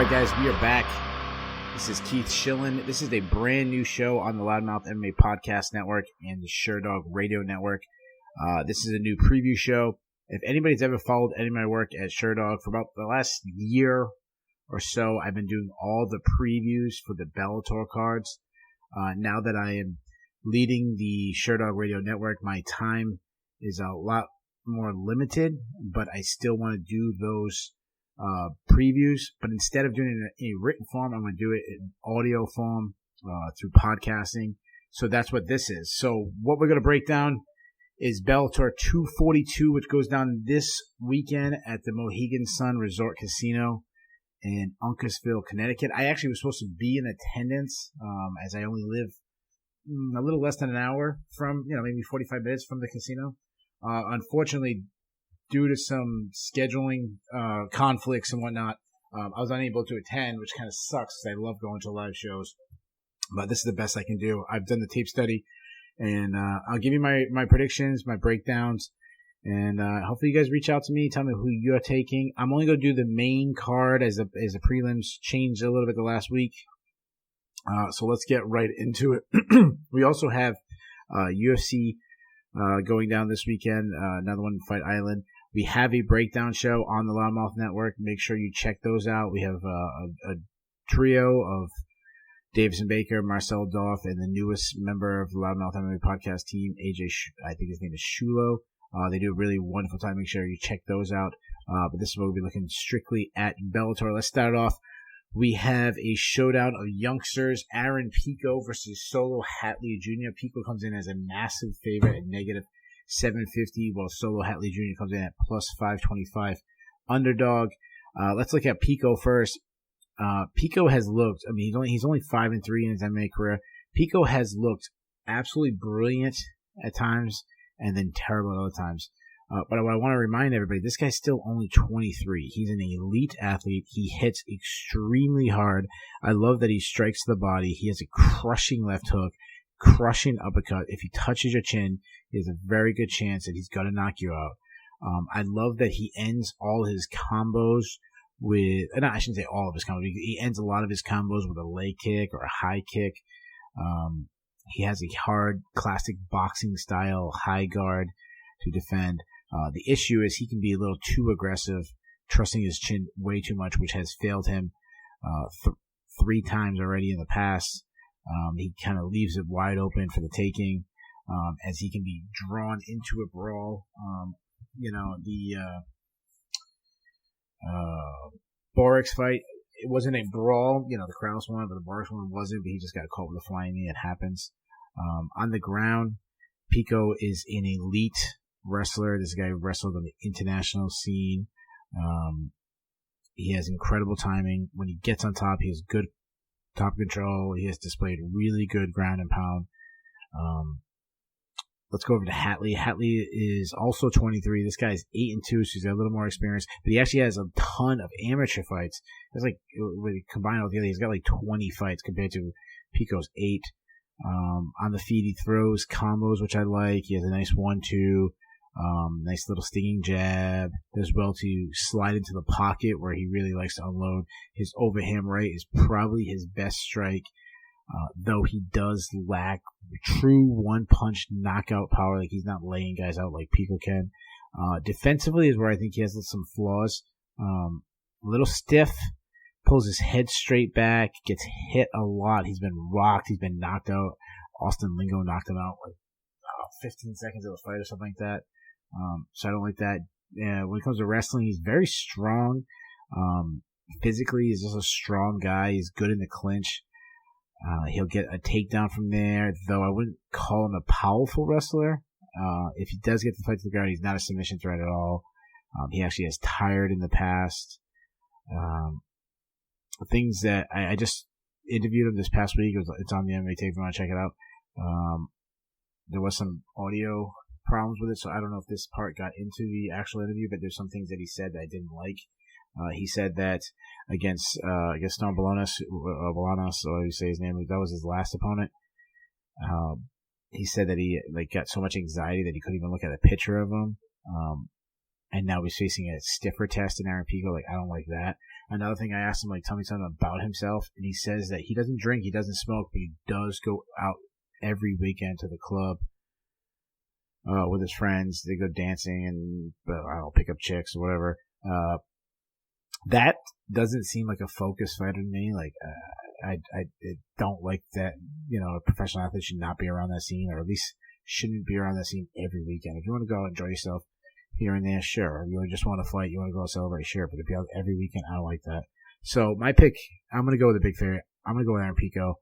right, guys, we are back. This is Keith Shillan. This is a brand new show on the Loudmouth MMA Podcast Network and the Sherdog Radio Network. This is a new preview show. If anybody's ever followed any of my work at Sherdog for about the last year or so, I've been doing all the previews for the Bellator cards. Now that I am leading the Sherdog Radio Network, my time is a lot more limited, but I still want to do those previews. But instead of doing it in a written form, I'm going to do it in audio form through podcasting. So that's what this is. So what we're going to break down is Bellator 242, which goes down this weekend at the Mohegan Sun Resort Casino in Uncasville, Connecticut. I actually was supposed to be in attendance, as I only live a little less than an hour from, maybe 45 minutes from the casino. Unfortunately, due to some scheduling conflicts and whatnot, I was unable to attend, which kind of sucks because I love going to live shows. But this is the best I can do. I've done the tape study, and I'll give you my predictions, my breakdowns, and hopefully you guys reach out to me, tell me who you're taking. I'm only going to do the main card as the prelims changed a little bit the last week. So let's get right into it. We also have UFC going down this weekend, another one in Fight Island. We have a breakdown show on the Loudmouth Network. Make sure you check those out. We have a trio of Davison Baker, Marcel Doff, and the newest member of the Loudmouth MMA podcast team, AJ, I think his name is Shulo. They do a really wonderful time. Make sure you check those out. But this is what we'll be looking strictly at Bellator. Let's start off. We have a showdown of youngsters. Aaron Pico versus Solo Hatley Jr. Pico comes in as a massive favorite at negative 750, while Solo Hatley Jr. comes in at plus 525 underdog. Let's look at Pico first. Pico has looked, he's only 5-3 in his MMA career. Pico has looked absolutely brilliant at times and then terrible at other times. But what I want to remind everybody, this guy's still only 23. He's an elite athlete. He hits extremely hard. I love that he strikes the body. He has a crushing left hook, crushing uppercut. If he touches your chin, there's a very good chance that he's going to knock you out. I love that he ends all his combos with, I shouldn't say all of his combos. He ends a lot of his combos with a leg kick or a high kick. He has a hard, classic boxing style high guard to defend. The issue is he can be a little too aggressive, trusting his chin way too much, which has failed him 3 times already in the past. He kind of leaves it wide open for the taking, as he can be drawn into a brawl. The Borix fight, it wasn't a brawl, the Krause one, but the Borix one wasn't, but he just got caught with a flying knee. It happens. On the ground, Pico is an elite wrestler. This guy wrestled on the international scene. He has incredible timing. When he gets on top, he has good top control. He has displayed really good ground and pound. Let's go over to Hatley. Hatley is also 23. This guy is 8-2, so he's got a little more experience. But he actually has a ton of amateur fights. It's like, when you combine all together, he's got like 20 fights compared to Pico's 8. On the feet, he throws combos, which I like. He has a nice 1-2. Nice little stinging jab. Does well to slide into the pocket where he really likes to unload. His overhand right is probably his best strike, though he does lack true one-punch knockout power. Like, he's not laying guys out like Pico can. Defensively is where I think he has some flaws. A little stiff, pulls his head straight back, gets hit a lot. He's been rocked. He's been knocked out. Austin Lingo knocked him out like 15 seconds of the fight or something like that. So I don't like that. When it comes to wrestling, he's very strong. Physically, he's just a strong guy. He's good in the clinch. He'll get a takedown from there, though I wouldn't call him a powerful wrestler. If he does get the fight to the ground, he's not a submission threat at all. He actually has tired in the past. Things that I just interviewed him this past week. It's on the MMA tape if you want to check it out. There was some audio problems with it, so I don't know if this part got into the actual interview, but there's some things that he said that I didn't like. He said that against Gaston Bolanos, or however you say his name, that was his last opponent. He said that he got so much anxiety that he couldn't even look at a picture of him. and now he's facing a stiffer test than Aaron Pico. Like, I don't like that. Another thing, I asked him, like, tell me something about himself, and he says that he doesn't drink, he doesn't smoke, but he does go out every weekend to the club with his friends. They go dancing and I don't know, pick up chicks or whatever. That doesn't seem like a focused fighter to me. Like, I don't like that. You know, a professional athlete should not be around that scene, or at least shouldn't be around that scene every weekend. If you want to go enjoy yourself here and there, sure. If you just want to fight, you want to go celebrate, sure. But to be out every weekend, I don't like that. So my pick, I'm going to go with the big favorite. I'm going to go with Aaron Pico.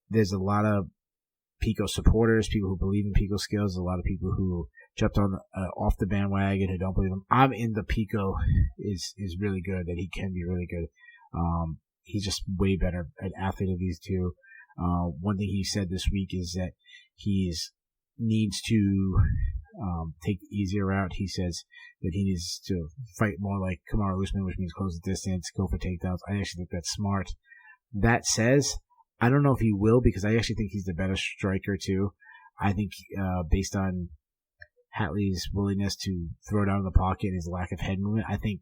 There's a lot of Pico supporters, people who believe in Pico's skills, a lot of people who jumped on off the bandwagon who don't believe him. I'm in the Pico is really good, that he can be really good. He's just way better an athlete of these two. One thing he said this week is that he needs to take the easier route. He says that he needs to fight more like Kamaru Usman, which means close the distance, go for takedowns. I actually think that's smart. That says, I don't know if he will, because I actually think he's the better striker too. I think based on Hatley's willingness to throw down in the pocket and his lack of head movement, I think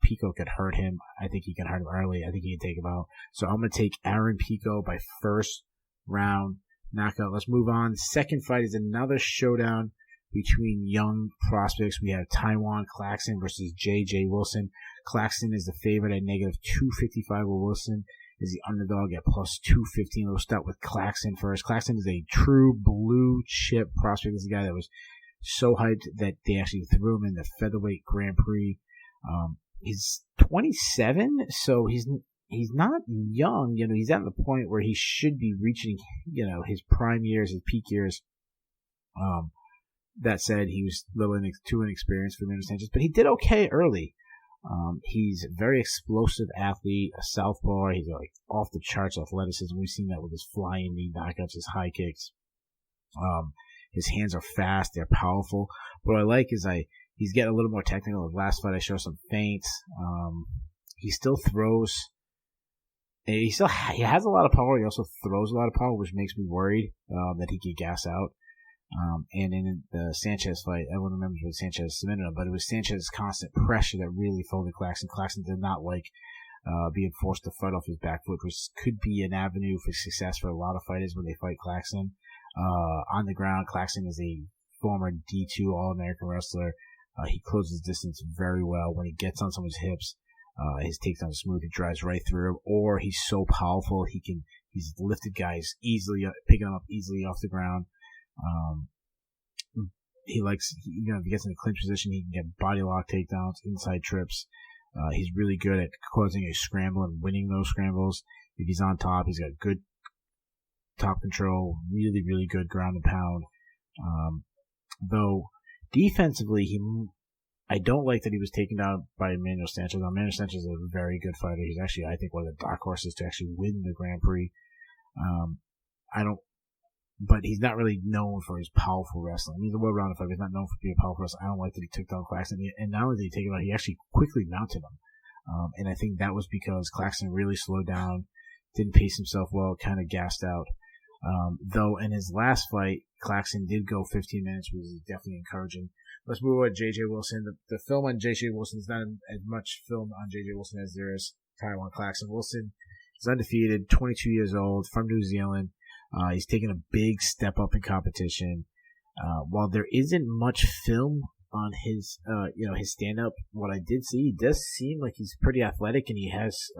Pico could hurt him. I think he can hurt him early. I think he can take him out. So I'm going to take Aaron Pico by first round knockout. Let's move on. Second fight is another showdown between young prospects. We have Taiwan Claxton versus J.J. Wilson. Claxton is the favorite at negative 255, while Wilson is the underdog at plus 215. We'll start with Claxton first. Claxton is a true blue chip prospect. This is a guy that was so hyped that they actually threw him in the featherweight Grand Prix. He's 27, so he's not young. You know, he's at the point where he should be reaching, you know, his prime years, his peak years. That said, he was a little too inexperienced for Manuel Sanchez, but he did okay early. He's a very explosive athlete, a southpaw. He's like off the charts athleticism. We've seen that with his flying knee knockouts, his high kicks. His hands are fast. They're powerful. What I like is he's getting a little more technical. His last fight, I showed some feints. He still throws. He has a lot of power. He also throws a lot of power, which makes me worried that he could gas out. And in the Sanchez fight, everyone remembers when Sanchez submitted him, but it was Sanchez's constant pressure that really folded Claxton. Claxton did not like being forced to fight off his back foot, which could be an avenue for success for a lot of fighters when they fight Claxton. On the ground, Claxton is a former D2 All-American wrestler. He closes distance very well. When he gets on someone's hips, his takedown is smooth. He drives right through, or he's so powerful he's lifted guys easily, picking them up easily off the ground. He likes, you know, if he gets in a clinch position, he can get body lock takedowns, inside trips. He's really good at causing a scramble and winning those scrambles. If he's on top, he's got good top control, really, really good ground and pound. Though defensively, I don't like that he was taken down by Manuel Sanchez. Now, Manuel Sanchez is a very good fighter. He's actually, I think, one of the dark horses to actually win the Grand Prix. But he's not really known for his powerful wrestling. He's a well-rounded fighter. He's not known for being a powerful wrestler. I don't like that he took down Claxton. And not only did he take him out, he actually quickly mounted him. And I think that was because Claxton really slowed down, didn't pace himself well, kind of gassed out. Though in his last fight, Claxton did go 15 minutes, which is definitely encouraging. Let's move on to J.J. Wilson. The film on J.J. Wilson is not as much film on J.J. Wilson as there is Taiwan Claxton. Wilson is undefeated, 22 years old, from New Zealand. He's taken a big step up in competition. While there isn't much film on his, his stand up, what I did see, he does seem like he's pretty athletic and he has,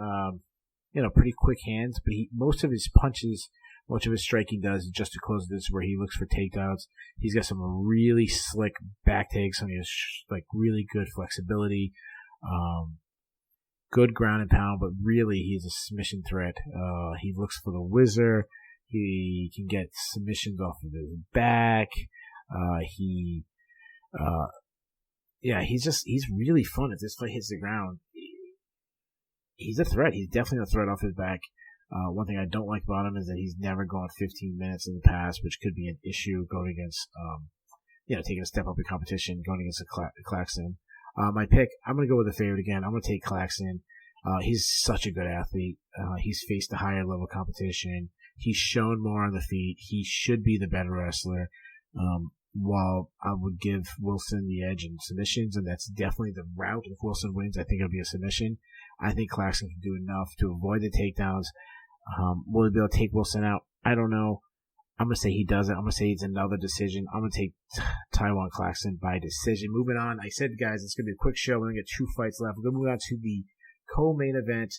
pretty quick hands, but most of his punches, much of his striking does is just to close this where he looks for takedowns. He's got some really slick back takes and he has really good flexibility. Good ground and pound, but really he's a submission threat. He looks for the whizzer. He can get submissions off of his back. He's really fun. If this fight hits the ground, he's a threat. He's definitely a threat off his back. One thing I don't like about him is that he's never gone 15 minutes in the past, which could be an issue going against, taking a step up in competition, going against a Claxton. My pick, I'm going to go with the favorite again. I'm going to take Claxton. He's such a good athlete. He's faced a higher level competition. He's shown more on the feet. He should be the better wrestler. while I would give Wilson the edge in submissions, and that's definitely the route. If Wilson wins, I think it'll be a submission. I think Claxton can do enough to avoid the takedowns. Will he be able to take Wilson out? I don't know. I'm going to say he doesn't. I'm going to say it's another decision. I'm going to take Taiwan Claxton by decision. Moving on. I said, guys, it's going to be a quick show. We're going to get 2 fights left. We're going to move on to the co-main event.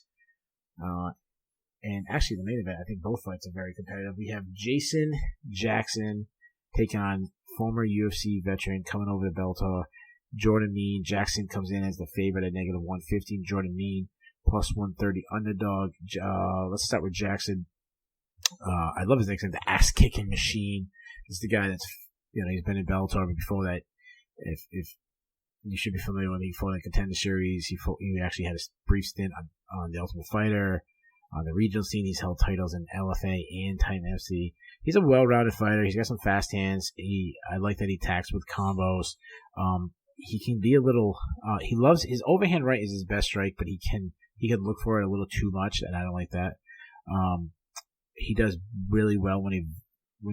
And actually, the main event, I think both fights are very competitive. We have Jason Jackson taking on former UFC veteran coming over to Bellator, Jordan Mean. Jackson comes in as the favorite at negative 115. Jordan Mean plus 130 underdog. Let's start with Jackson. I love his nickname, the ass kicking machine. He's the guy that's, he's been in Bellator, but before that, if you should be familiar with him, he fought in the Contender Series. He actually had a brief stint on the Ultimate Fighter. On the regional scene, he's held titles in LFA and Titan FC. He's a well-rounded fighter. He's got some fast hands. I like that he attacks with combos. He can be a little. He loves his overhand right is his best strike, but he can look for it a little too much, and I don't like that. He does really well when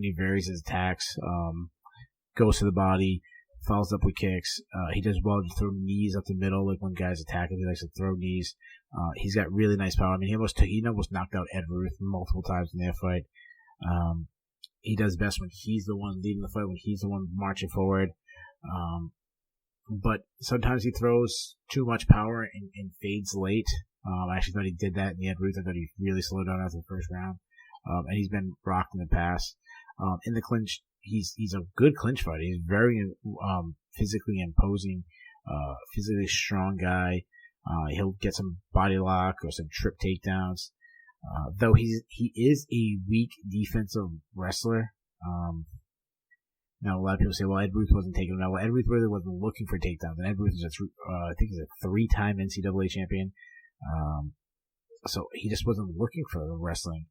he varies his attacks. Goes to the body, follows up with kicks. He does well to throw knees up the middle, like when guys attack him, he likes to throw knees. He's got really nice power. I mean, he almost knocked out Ed Ruth multiple times in their fight. He does best when he's the one leading the fight, when he's the one marching forward. But sometimes he throws too much power and fades late. I actually thought he did that in the Ed Ruth. I thought he really slowed down after the first round. And he's been rocked in the past. In the clinch, he's a good clinch fighter. He's very physically imposing, physically strong guy. He'll get some body lock or some trip takedowns. Though he is a weak defensive wrestler. Now a lot of people say, well, Ed Ruth wasn't taking him out. Well, Ed Ruth really wasn't looking for takedowns. And Ed Ruth is I think he's a 3-time NCAA champion. So he just wasn't looking for the wrestling.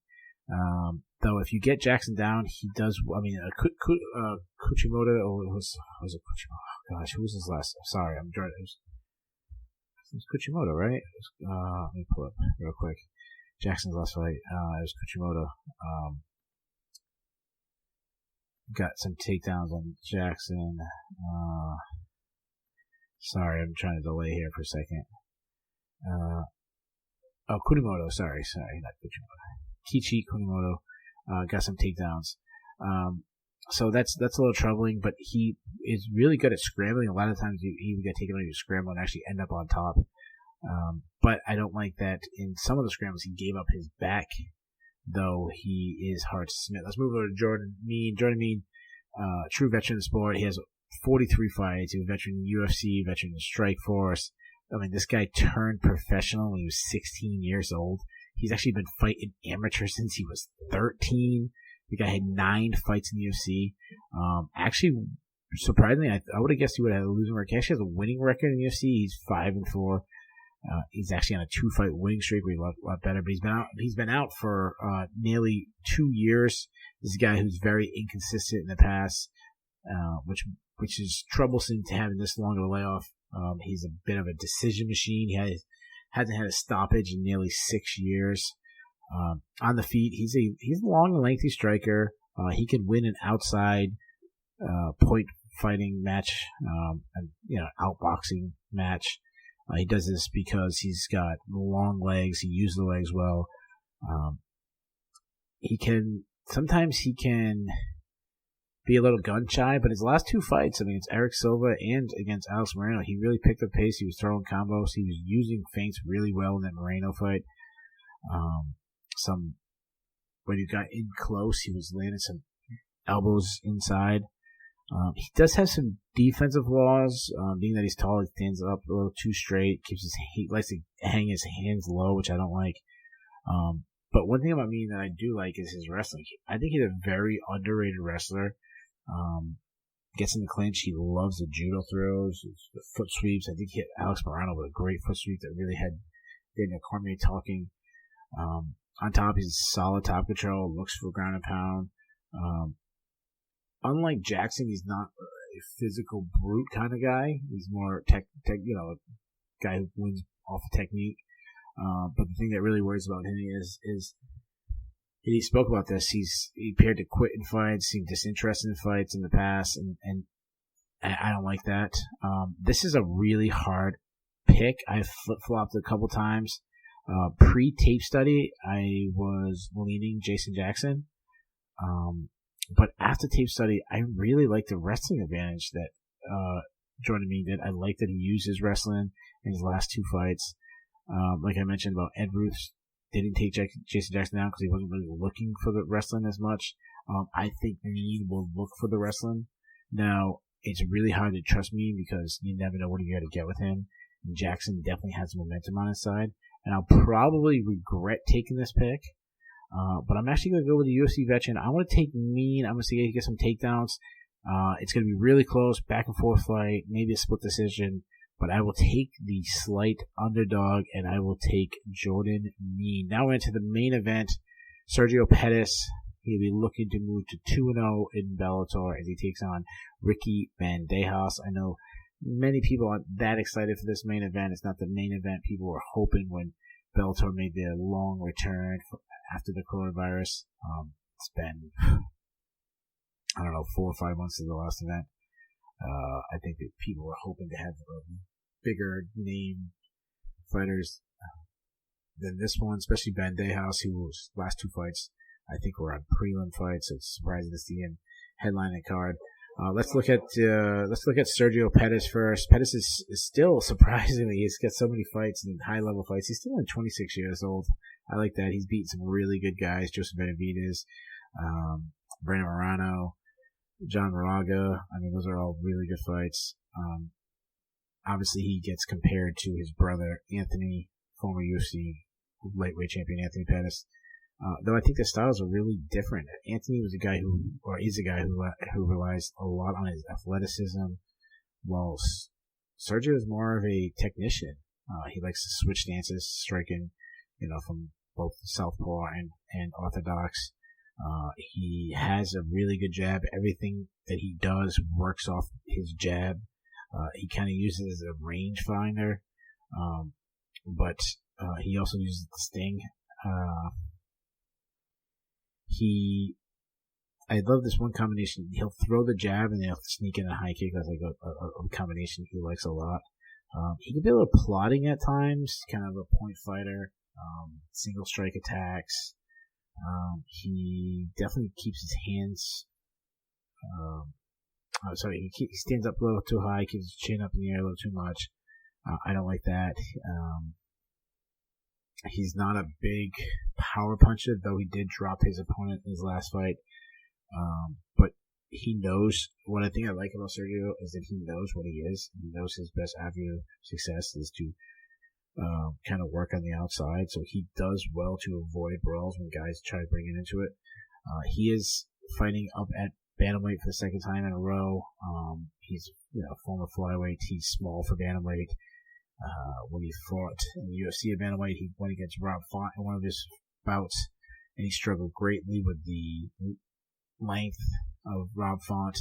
Though if you get Jackson down, he does. I mean, Kuchimoto, or was it Kuchimoto? Oh gosh, who was his last? Sorry, I'm trying. It was Kuchimoto, right? Let me pull up real quick. Jackson's last fight. It was Kuchimoto. Got some takedowns on Jackson. Sorry, I'm trying to delay here for a second. Kunimoto. Sorry, not Kuchimoto. Kichi Kunimoto got some takedowns. So that's a little troubling, but he is really good at scrambling. A lot of times he would get taken on, you scramble and actually end up on top. But I don't like that in some of the scrambles he gave up his back, though he is hard to submit. Let's move over to Jordan Mean. Jordan Mean, true veteran of the sport. He has 43 fights. He was veteran in UFC, veteran in Strikeforce. I mean, this guy turned professional when he was 16 years old. He's actually been fighting amateur since he was 13. The guy had 9 fights in the UFC. Actually, surprisingly, I would have guessed he would have had a losing record. He actually has a winning record in the UFC. He's 5-4. He's actually on a 2-fight winning streak where he's a lot better, but he's been out for nearly 2 years. This is a guy who's very inconsistent in the past, which is troublesome to have this long of a layoff. He's a bit of a decision machine. He hasn't had a stoppage in nearly 6 years. On the feet, he's a long and lengthy striker. He can win an outside point fighting match, outboxing match. He does this because he's got long legs. He uses the legs well. Sometimes he can be a little gun shy, but his last 2 fights, I mean, it's Eric Silva and against Alex Moreno, he really picked up pace. He was throwing combos. He was using feints really well in that Moreno fight. When he got in close, he was landing some elbows inside. He does have some defensive flaws, being that he's tall, he stands up a little too straight, he likes to hang his hands low, which I don't like. But one thing about me that I do like is his wrestling. I think he's a very underrated wrestler. Gets in the clinch. He loves the judo throws, the foot sweeps. I think he hit Alex Moreno with a great foot sweep that really had Daniel Cormier talking. On top, he's solid top control, looks for ground and pound. Unlike Jackson, he's not a physical brute kind of guy. He's more a guy who wins off of technique. But the thing that really worries about him is he spoke about this. He appeared to quit in fights, seemed disinterested in fights in the past, and I don't like that. This is a really hard pick. I flip-flopped a couple times. Pre-tape study, I was leaning Jason Jackson. But after tape study, I really like the wrestling advantage that Jordan Mein did. I like that he used his wrestling in his last 2 fights. Like I mentioned about Ed Ruth, didn't take Jason Jackson down because he wasn't really looking for the wrestling as much. I think Mein will look for the wrestling. Now, it's really hard to trust Mein because you never know what you're going to get with him. And Jackson definitely has momentum on his side. And I'll probably regret taking this pick. But I'm actually going to go with the UFC veteran. I want to take Mein. I'm going to see if he gets some takedowns. It's going to be really close, back and forth fight, maybe a split decision. But I will take the slight underdog, and I will take Jordan Mein. Now we're into the main event. Sergio Pettis. He'll be looking to move to 2-0 in Bellator as he takes on Ricky Bandejas. I know many people aren't that excited for this main event. It's not the main event people were hoping when Bellator made their long return after the coronavirus. It's been, 4 or 5 months since the last event. I think that people were hoping to have bigger name fighters than this one, especially Bandejas, whose last 2 fights I think were on prelim fights. So it's surprising to see him headlining a card. Let's look at Sergio Pettis first. Pettis is still surprisingly, he's got so many fights and high level fights. He's still only 26 years old. I like that. He's beaten some really good guys. Joseph Benavidez, Brandon Morano, John Moraga. I mean, those are all really good fights. Obviously he gets compared to his brother Anthony, former UFC lightweight champion Anthony Pettis. Though I think the styles are really different. Anthony is a guy who relies a lot on his athleticism, while Sergio is more of a technician. He likes to switch stances, striking, from both southpaw and orthodox. He has a really good jab. Everything that he does works off his jab. He kind of uses it as a range finder, but he also uses the sting. I love this one combination. He'll throw the jab and then he'll sneak in a high kick. That's like a combination he likes a lot. He can be a little plodding at times, kind of a point fighter, single strike attacks. He definitely keeps his hands, he stands up a little too high, keeps his chin up in the air a little too much. I don't like that. He's not a big power puncher, though he did drop his opponent in his last fight. But he knows, what I think I like about Sergio is that he knows what he is. He knows his best avenue of success is to kind of work on the outside. So he does well to avoid brawls when guys try to bring it into it. He is fighting up at bantamweight for the second time in a row. He's former flyweight. He's small for bantamweight. When he fought in the UFC at bantamweight, he went against Rob Font in one of his bouts, and he struggled greatly with the length of Rob Font,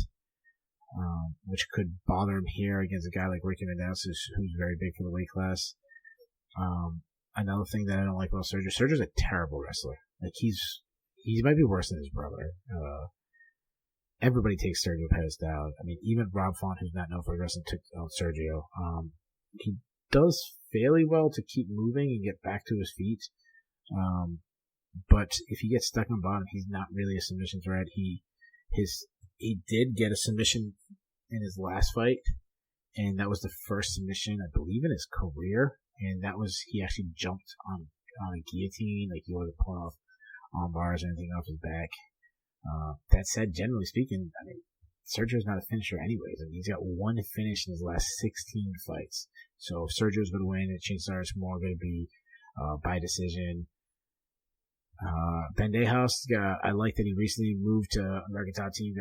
which could bother him here against a guy like Ricky Bandejas, who's very big for the weight class. Another thing that I don't like about Sergio's a terrible wrestler. Like he might be worse than his brother. Everybody takes Sergio Pettis down. I mean, even Rob Font, who's not known for wrestling, took out Sergio. He does fairly well to keep moving and get back to his feet. But if he gets stuck on bottom, he's not really a submission threat. He did get a submission in his last fight, and that was the first submission, I believe, in his career. And that was, he actually jumped on a guillotine, like he wasn't pulling off arm bars or anything off his back. That said, generally speaking, I mean, Sergio's not a finisher anyways. I mean, he's got one finish in his last 16 fights. So if Sergio's going to win, the chances are it's more going to be by decision. Bandejas, I like that he recently moved to American Top Team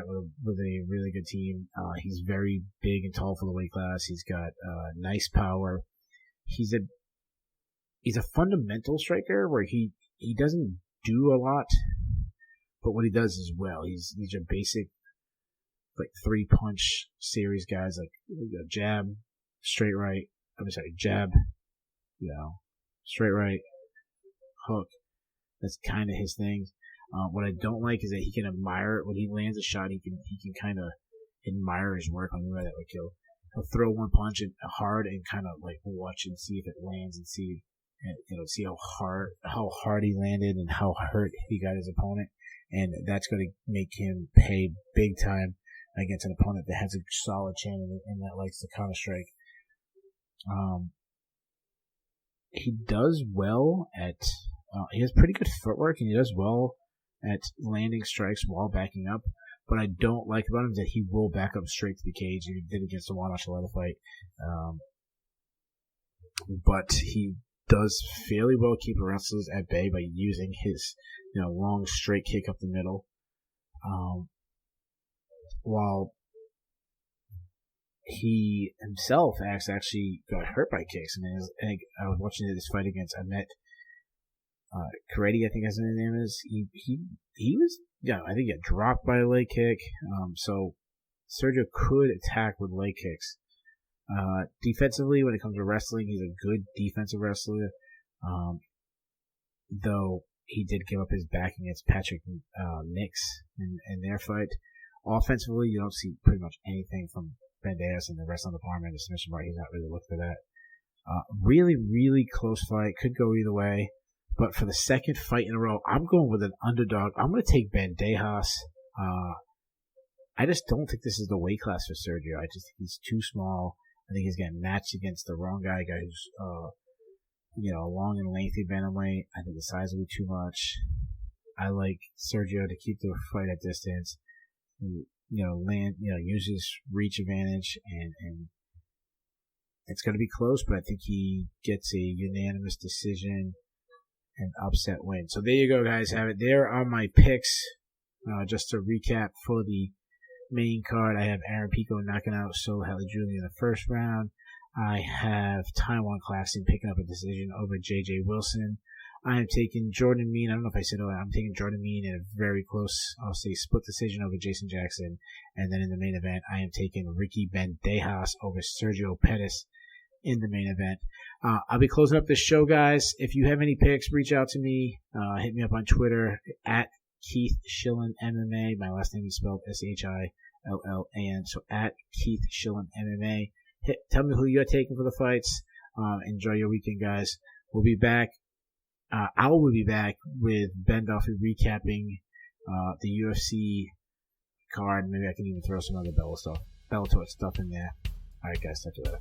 with a really good team. He's very big and tall for the weight class. He's got nice power. He's a fundamental striker where he doesn't do a lot, but what he does is well. He's your basic like 3-punch series guys, like jab, straight right. Jab, straight right, hook. That's kind of his thing. What I don't like is that he can admire when he lands a shot. He can kind of admire his work on the way that would kill. He'll throw one punch hard and kind of like watch and see if it lands and see how hard he landed and how hurt he got his opponent, and that's going to make him pay big time against an opponent that has a solid chin and that likes to counter strike. He does well at. He has pretty good footwork and he does well at landing strikes while backing up. What I don't like about him is that he will back up straight to the cage. He did against the Juan Archuleta fight. But he does fairly well keep wrestlers at bay by using his long straight kick up the middle. While he himself actually got hurt by kicks. I mean, I was watching this fight against Ahmet Karedi, I think his name is. He was, I think he got dropped by a leg kick. So Sergio could attack with leg kicks. Defensively, when it comes to wrestling, he's a good defensive wrestler. Though he did give up his back against Patrick Nix in their fight. Offensively, you don't see pretty much anything from Bandejas in the wrestling department. The submission part, he's not really looking for that. Really, really close fight. Could go either way. But for the second fight in a row, I'm going with an underdog. I'm going to take Bandejas. I just don't think this is the weight class for Sergio. I just think he's too small. I think he's getting matched against the wrong guy who's, a long and lengthy bantamweight. I think the size will be too much. I like Sergio to keep the fight at distance. Use his reach advantage, and it's going to be close, but I think he gets a unanimous decision and upset win. So there you go, guys. Have it. There are my picks. Just to recap for the main card, I have Aaron Pico knocking out Solo Halil-Jr. in the first round. I have Taiwan Claxton picking up a decision over J.J. Wilson. I am taking Jordan Mein. I don't know if I said it. I'm taking Jordan Mein in a very close, I'll say, split decision over Jason Jackson. And then in the main event, I am taking Ricky Bandejas over Sergio Pettis in the main event. I'll be closing up this show, guys. If you have any picks, reach out to me. Hit me up on Twitter at Keith Shillan MMA. My last name is spelled Shillan. So at Keith Shillan MMA. Tell me who you're taking for the fights. Enjoy your weekend, guys. We'll be back. I will be back with Ben Duffy recapping the UFC card. Maybe I can even throw some other Bellator stuff in there. All right, guys. Talk to you later.